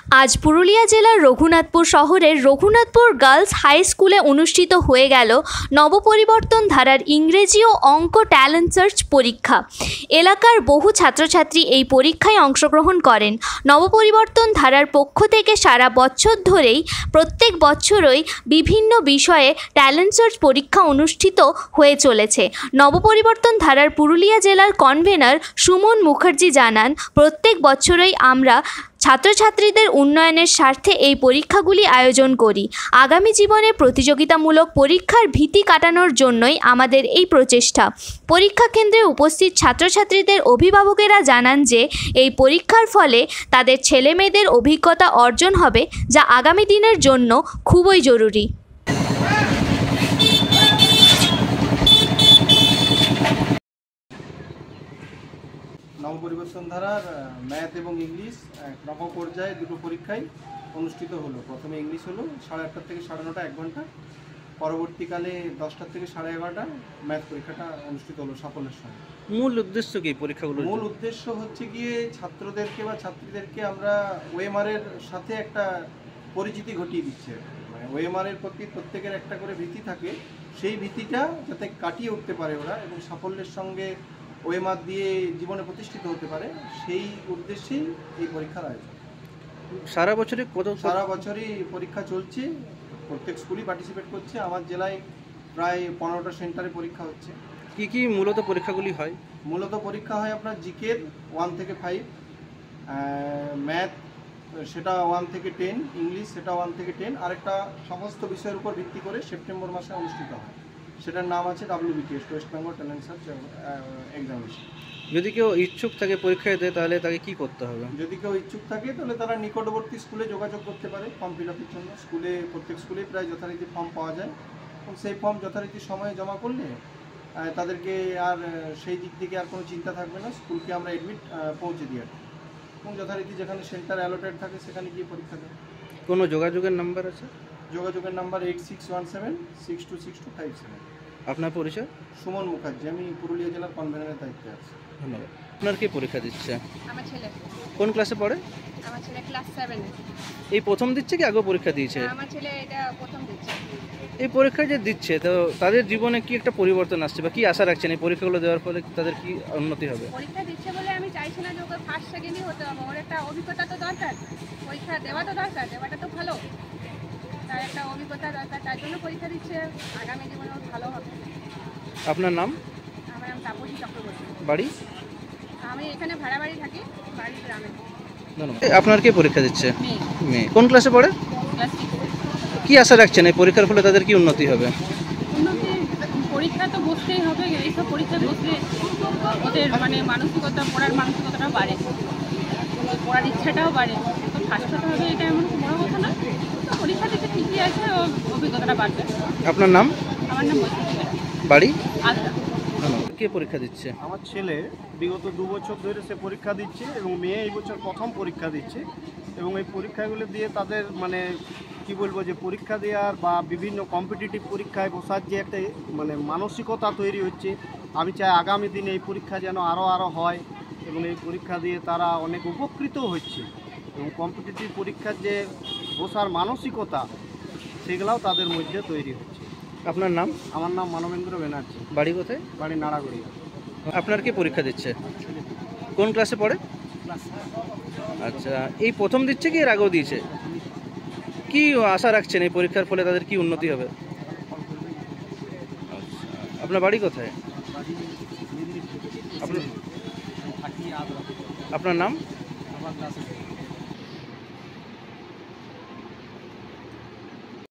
আজ পুরুলিয়া জেলার রঘুনাথপুর শহরের রঘুনাথপুর গার্লস হাই স্কুলে অনুষ্ঠিত হয়ে গেল নবপরিবর্তন ধারার ইংরেজি ও অঙ্ক ট্যালেন্ট সার্চ পরীক্ষা। এলাকার বহু ছাত্রছাত্রী এই পরীক্ষায় অংশগ্রহণ করেন। নবপরিবর্তন ধারার পক্ষ থেকে সারা বছর ধরেই প্রত্যেক বছরই বিভিন্ন বিষয়ে ট্যালেন্ট সার্চ পরীক্ষা অনুষ্ঠিত হয়ে চলেছে। নবপরিবর্তন ধারার পুরুলিয়া জেলার কনভেনার সুমন মুখার্জি জানান, প্রত্যেক বছরই আমরা ছাত্রছাত্রীদের উন্নয়নের স্বার্থে এই পরীক্ষাগুলি আয়োজন করি। আগামী জীবনে প্রতিযোগিতামূলক পরীক্ষার ভীতি কাটানোর জন্যই আমাদের এই প্রচেষ্টা। পরীক্ষা কেন্দ্রে উপস্থিত ছাত্রছাত্রীদের অভিভাবকেরা জানান যে এই পরীক্ষার ফলে তাদের ছেলেমেয়েদের অভিজ্ঞতা অর্জন হবে, যা আগামী দিনের জন্য খুবই জরুরি। নবপরিবর্তন ধারার ম্যাথ এবং ইংলিশ নবম পর্যায়ে দুটো পরীক্ষাই অনুষ্ঠিত হলো। প্রথমে ইংলিশ হলো 8:30 থেকে 9:30 1 ঘন্টা, পরবর্তীকালে 10টা থেকে 11:30 ম্যাথ পরীক্ষাটা অনুষ্ঠিত হলো সাফল্যের সঙ্গে। মূল উদ্দেশ্য কি পরীক্ষাগুলো? মূল উদ্দেশ্য হচ্ছে গিয়ে ছাত্রদেরকে বা ছাত্রীদেরকে আমরা ওএমআরের সাথে একটা পরিচিতি ঘটিয়ে দিচ্ছে। মানে ওএমআরের প্রতি প্রত্যেকের একটা করে ভীতি থাকে, সেই ভীতিটা যাতে কাটিয়ে উঠতে পারে ওরা এবং সাফল্যের সঙ্গে ওএমআর দিয়ে জীবনে প্রতিষ্ঠিত হতে পারে, সেই উদ্দেশ্যেই এই পরীক্ষার আয়োজন। সারা বছরই পরীক্ষা চলছে, প্রত্যেক স্কুলই পার্টিসিপেট করছে। আমার জেলায় প্রায় 15টা সেন্টারে পরীক্ষা হচ্ছে। কি কি মূলত পরীক্ষাগুলি হয়? মূলত পরীক্ষা হয় আপনার জিকের 1 থেকে 5, ম্যাথ সেটা 1 থেকে 10, ইংলিশ সেটা 1 থেকে 10, আরেকটা সমস্ত বিষয়ের উপর ভিত্তি করে সেপ্টেম্বর মাসে অনুষ্ঠিত হয়। সেটার নাম আছে WBTS, West Bengal talent search examination. যদি কেউ ইচ্ছুক থাকে পরীক্ষায় দেয় তাহলে তাকে কি করতে হবে? যদি কেউ ইচ্ছুক থাকে তাহলে তারা নিকটবর্তী স্কুলে যোগাযোগ করতে পারে ফর্ম ফিল আপের জন্য। প্রত্যেক স্কুলে প্রায় যথারীতি ফর্ম পাওয়া যায় এবং সেই ফর্ম যথারীতি সময়ে জমা করলে তাদেরকে আর সেই দিক থেকে আর কোনো চিন্তা থাকবে না। স্কুলকে আমরা অ্যাডমিট পৌঁছে দিয়ে এবং যথারীতি যেখানে সেন্টার অ্যালোটেড থাকে সেখানে গিয়ে পরীক্ষা দেয়। কোনো যোগাযোগের নাম্বার আছে? যোগাযোগের নাম্বার 8617626257। আপনার পরিচয়? সুমন মুখার্জি, আমি পুরুলিয়া জেলার কনভেনারের দায়িত্বে আছি। ধন্যবাদ। আপনার কি পরীক্ষা দিচ্ছে? আমার ছেলে। কোন ক্লাসে পড়ে? আমার ছেলে ক্লাস 7 এ। এই প্রথম দিচ্ছে কি আগেও পরীক্ষা দিয়েছে? আমার ছেলে এটা প্রথম দিচ্ছে। এই পরীক্ষা যে দিচ্ছে তো তাদের জীবনে কি একটা পরিবর্তন আসছে বা কি আশা রাখছেন এই পরীক্ষাগুলো দেওয়ার ফলে তাদের কি উন্নতি হবে? পরীক্ষা দিচ্ছে বলে আমি চাইছি না যে ওকে ফার্স্ট সেকেন্ডই হতে হবে, ওর একটা অভিজ্ঞতা তো দরকার, পরীক্ষা দেওয়া তো দরকার, দেওয়াটা তো ভালো, তার একটা অভিজ্ঞতা দরকার, তার জন্য পরীক্ষা দিচ্ছে। আগামী জীবনে ওর ভালো হবে। আপনার নাম? আমার নাম তাপসী চক্রবর্তী। বাড়ি? আমি এখানে ভাড়া বাড়ি থাকি, বাড়ি গ্রামে। ধন্যবাদ। আপনার কে পরীক্ষা দিচ্ছে? মেয়ে। কোন ক্লাসে পড়ে? ক্লাস 6। কি আশা রাখছেন এই পরীক্ষার ফলে তাদের কি উন্নতি হবে? উন্নতি, পরীক্ষা তো বসতেই হবে, এইসব পরীক্ষা বসলে ওদের মানে মানসিকতা, পড়ার মানসিকতাটাও বাড়ে, পড়ার ইচ্ছাটাও বাড়ে। তো ফার্স্ট হতে হবে এটা এমন বড় কথা না, তো পরীক্ষা দিতে ঠিকই আছে, ও অভিজ্ঞতাটা বাড়বে। আপনার নাম? আমার নাম বৈশাখী। বাড়ি? আচ্ছা। কে পরীক্ষা দিচ্ছে? আমার ছেলে বিগত 2 বছর ধরে সে পরীক্ষা দিচ্ছে এবং মেয়ে এই বছর প্রথম পরীক্ষা দিচ্ছে এবং এই পরীক্ষাগুলো দিয়ে তাদের মানে কি বলবো যে পরীক্ষা দেওয়ার বা বিভিন্ন কম্পিটিটিভ পরীক্ষায় বসার যে একটা মানে মানসিকতা তৈরি হচ্ছে, আমি চাই আগামী দিনে এই পরীক্ষা যেন আরও হয় এবং এই পরীক্ষা দিয়ে তারা অনেক উপকৃত হচ্ছে এবং কম্পিটিটিভ পরীক্ষার যে বসার মানসিকতা সেগুলাও তাদের মধ্যে তৈরি হচ্ছে। আপনার নাম? আমার নাম মানবেন্দ্র ব্যানার্জি। বাড়ি কোথায়? বাড়ি নাড়াগড়ি। আপনার কি পরীক্ষা দিচ্ছে? কোন ক্লাসে পড়ে? আচ্ছা, এই প্রথম দিচ্ছে কি এর আগেও দিয়েছে? কি আশা রাখছেন এই পরীক্ষার ফলে তাদের কি উন্নতি হবে? আপনার বাড়ি কোথায়? আপনার নাম?